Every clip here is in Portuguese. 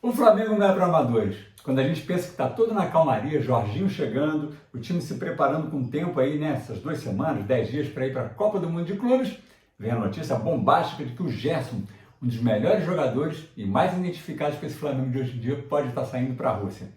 O Flamengo não é para amadores. Quando a gente pensa que está tudo na calmaria, Jorginho chegando, o time se preparando com tempo aí, né, essas 2 semanas, 10 dias para ir para a Copa do Mundo de Clubes, vem a notícia bombástica de que o Gerson, um dos melhores jogadores e mais identificados com esse Flamengo de hoje em dia, pode estar saindo para a Rússia.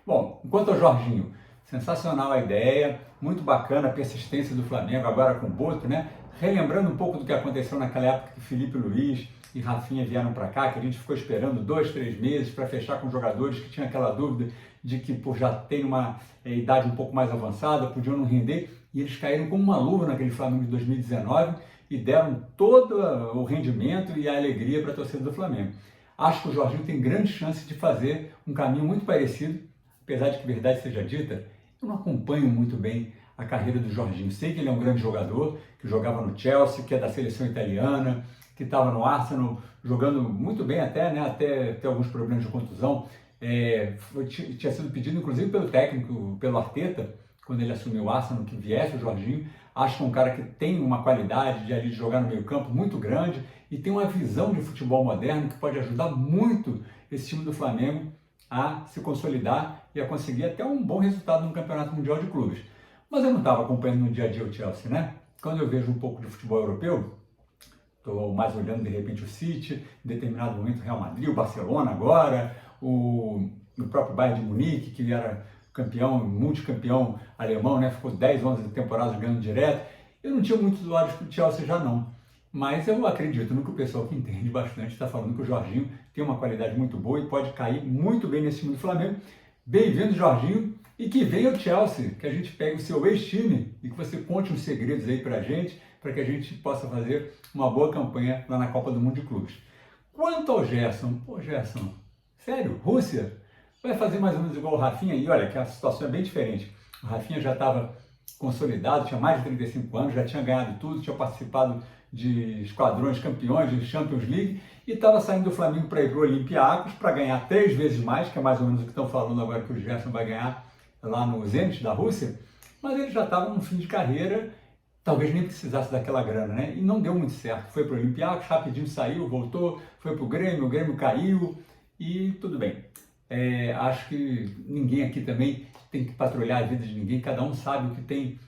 Bom, enquanto ao Jorginho, sensacional a ideia, muito bacana a persistência do Flamengo, agora com o Boto, né? Relembrando um pouco do que aconteceu naquela época que Felipe Luiz e Rafinha vieram para cá, que a gente ficou esperando 2, 3 meses para fechar com jogadores que tinham aquela dúvida de que por já ter uma idade um pouco mais avançada, podiam não render, e eles caíram como uma luva naquele Flamengo de 2019 e deram todo o rendimento e a alegria para a torcida do Flamengo. Acho que o Jorginho tem grande chance de fazer um caminho muito parecido, apesar de que verdade seja dita, eu não acompanho muito bem a carreira do Jorginho. Sei que ele é um grande jogador, que jogava no Chelsea, que é da seleção italiana, que estava no Arsenal jogando muito bem até, né? Até ter alguns problemas de contusão. Tinha sido pedido, inclusive, pelo técnico, pelo Arteta, quando ele assumiu o Arsenal, que viesse o Jorginho. Acho que é um cara que tem uma qualidade de ali jogar no meio campo muito grande e tem uma visão de futebol moderno que pode ajudar muito esse time do Flamengo a se consolidar e a conseguir até um bom resultado no Campeonato Mundial de Clubes. Mas eu não estava acompanhando no dia a dia o Chelsea, né? Quando eu vejo um pouco de futebol europeu, estou mais olhando de repente o City, em determinado momento o Real Madrid, o Barcelona agora, o próprio Bayern de Munique, que era campeão, multicampeão alemão, né? Ficou 10, 11 temporadas ganhando direto. Eu não tinha muitos olhos para o Chelsea já não. Mas eu acredito no que o pessoal que entende bastante está falando que o Jorginho tem uma qualidade muito boa e pode cair muito bem nesse time do Flamengo. Bem-vindo, Jorginho, e que venha o Chelsea, que a gente pegue o seu ex-time e que você conte uns segredos aí pra gente, para que a gente possa fazer uma boa campanha lá na Copa do Mundo de Clubes. Quanto ao Gerson, pô, Gerson, sério, Rússia? Vai fazer mais ou menos igual o Rafinha? E olha, que a situação é bem diferente. O Rafinha já estava consolidado, tinha mais de 35 anos, já tinha ganhado tudo, tinha participado de esquadrões campeões, de Champions League, e estava saindo do Flamengo para ir para o Olympiacos, para ganhar 3 vezes mais, que é mais ou menos o que estão falando agora que o Gerson vai ganhar lá no Zenit da Rússia, mas ele já estava no fim de carreira, talvez nem precisasse daquela grana, né? E não deu muito certo. Foi para o Olympiacos, rapidinho saiu, voltou, foi para o Grêmio caiu e tudo bem. Acho que ninguém aqui também tem que patrulhar a vida de ninguém, cada um sabe o que tem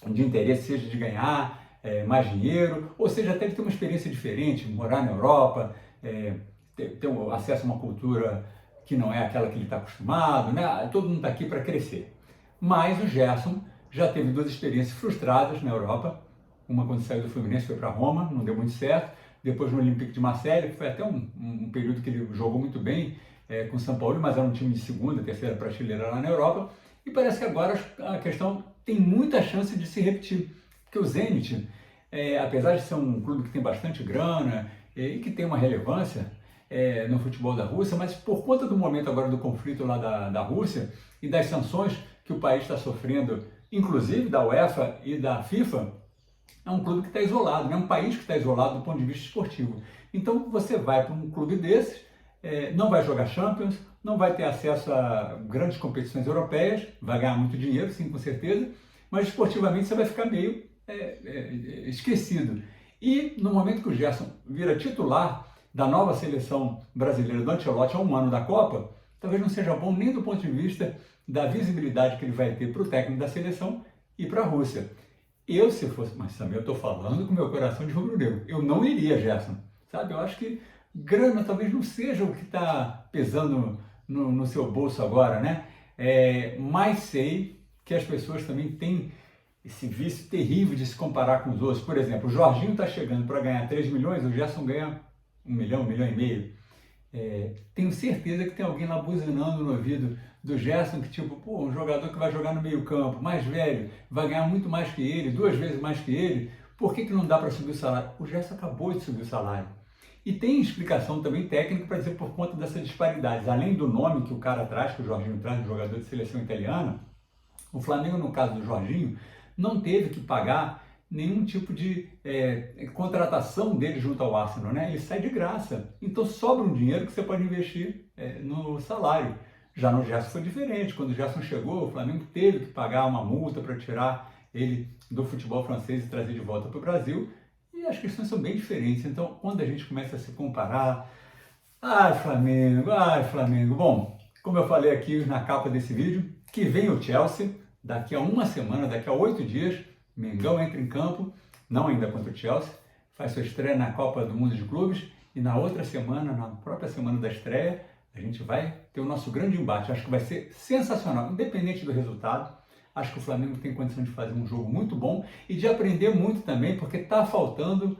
de interesse, seja de ganhar mais dinheiro, ou seja, até de ter uma experiência diferente, morar na Europa, ter acesso a uma cultura que não é aquela que ele está acostumado, né? Todo mundo está aqui para crescer. Mas o Gerson já teve 2 experiências frustradas na Europa, uma quando saiu do Fluminense, foi para Roma, não deu muito certo, depois no Olympique de Marseille, que foi até um período que ele jogou muito bem com o São Paulo, mas era um time de segunda, terceira prateleira lá na Europa, e parece que agora a questão tem muita chance de se repetir, porque o Zenit, apesar de ser um clube que tem bastante grana e que tem uma relevância no futebol da Rússia, mas por conta do momento agora do conflito lá da Rússia e das sanções que o país está sofrendo, inclusive da UEFA e da FIFA, é um clube que está isolado, é um país que está isolado do ponto de vista esportivo. Então você vai para um clube desses, não vai jogar Champions, não vai ter acesso a grandes competições europeias, vai ganhar muito dinheiro, sim, com certeza, mas esportivamente você vai ficar meio esquecido. E no momento que o Gerson vira titular da nova seleção brasileira do Ancelotti a 1 ano da Copa, talvez não seja bom nem do ponto de vista da visibilidade que ele vai ter para o técnico da seleção e para a Rússia. Eu, se fosse, mas também eu estou falando com o meu coração de rubro-negro, eu não iria, Gerson, sabe? Eu acho que grana talvez não seja o que está pesando no seu bolso agora, né? Mas sei que as pessoas também têm esse vício terrível de se comparar com os outros. Por exemplo, o Jorginho está chegando para ganhar 3 milhões, o Gerson ganha 1 milhão, 1 milhão e meio. Tenho certeza que tem alguém lá buzinando no ouvido do Gerson, que tipo, pô, um jogador que vai jogar no meio campo, mais velho, vai ganhar muito mais que ele, 2 vezes mais que ele, por que não dá para subir o salário? O Gerson acabou de subir o salário. E tem explicação também técnica para dizer por conta dessas disparidades. Além do nome que o cara traz, que o Jorginho traz, o jogador de seleção italiana, o Flamengo, no caso do Jorginho, não teve que pagar nenhum tipo de contratação dele junto ao Arsenal, né? Ele sai de graça. Então sobra um dinheiro que você pode investir no salário. Já no Gerson foi diferente. Quando o Gerson chegou, o Flamengo teve que pagar uma multa para tirar ele do futebol francês e trazer de volta para o Brasil. E as questões são bem diferentes. Então, quando a gente começa a se comparar, Ai, Flamengo. Bom, como eu falei aqui na capa desse vídeo, que vem o Chelsea, daqui a uma semana, daqui a 8 dias, Mengão entra em campo, não ainda contra o Chelsea, faz sua estreia na Copa do Mundo de Clubes e na outra semana, na própria semana da estreia, a gente vai ter o nosso grande embate. Acho que vai ser sensacional, independente do resultado. Acho que o Flamengo tem condição de fazer um jogo muito bom e de aprender muito também, porque está faltando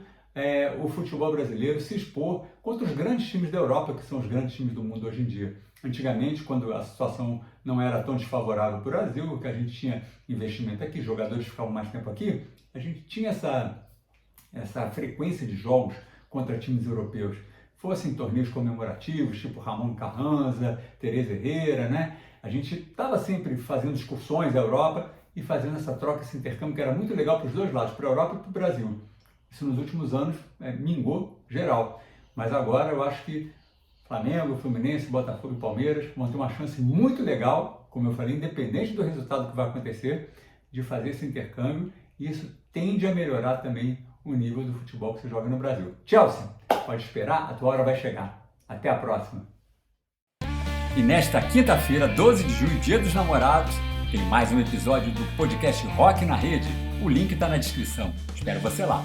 o futebol brasileiro se expor contra os grandes times da Europa, que são os grandes times do mundo hoje em dia. Antigamente, quando a situação não era tão desfavorável para o Brasil, que a gente tinha investimento aqui, jogadores ficavam mais tempo aqui, a gente tinha essa frequência de jogos contra times europeus. Fossem torneios comemorativos, tipo Ramon Carranza, Teresa Herrera, né? A gente estava sempre fazendo excursões à Europa e fazendo essa troca, esse intercâmbio, que era muito legal para os dois lados, para a Europa e para o Brasil. Isso nos últimos anos mingou geral. Mas agora eu acho que Flamengo, Fluminense, Botafogo e Palmeiras vão ter uma chance muito legal, como eu falei, independente do resultado que vai acontecer, de fazer esse intercâmbio. E isso tende a melhorar também o nível do futebol que se joga no Brasil. Chelsea, pode esperar, a tua hora vai chegar. Até a próxima. E nesta quinta-feira, 12 de julho, Dia dos Namorados, tem mais um episódio do podcast Rock na Rede. O link está na descrição. Espero você lá.